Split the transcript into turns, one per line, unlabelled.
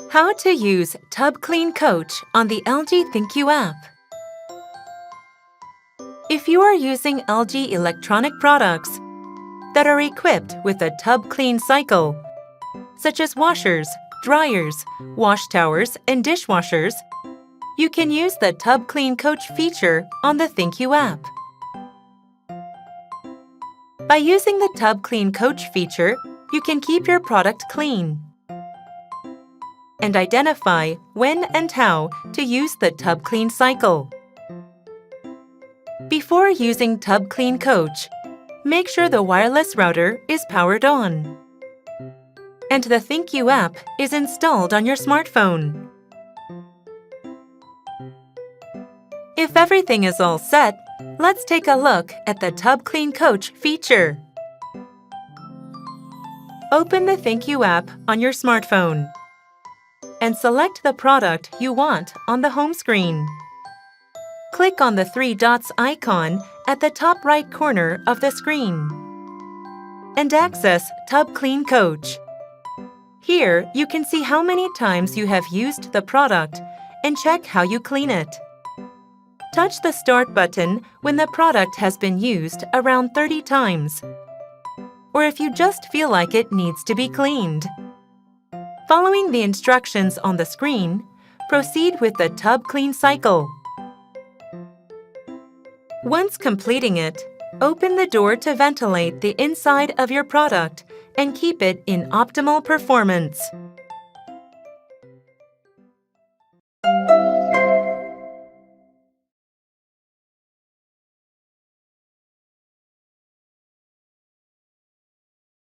How to use Tub Clean Coach on the LG ThinQ app. If you are using LG electronic products that are equipped with a tub clean cycle, such as washers, dryers, wash towers, and dishwashers, you can use the Tub Clean Coach feature on the ThinQ app. By using the Tub Clean Coach feature, you can keep your product clean and identify when and how to use the Tub Clean cycle. Before using Tub Clean Coach, make sure the wireless router is powered on and the ThinQ app is installed on your smartphone. If everything is all set, let's take a look at the Tub Clean Coach feature. Open the ThinQ app on your smartphone and select the product you want on the home screen. Click on the three dots icon at the top right corner of the screen and access Tub Clean Coach. Here, you can see how many times you have used the product and check how you clean it. Touch the Start button when the product has been used around 30 times, or if you just feel like it needs to be cleaned. Following the instructions on the screen, proceed with the Tub Clean cycle. Once completing it, open the door to ventilate the inside of your product and keep it in optimal performance.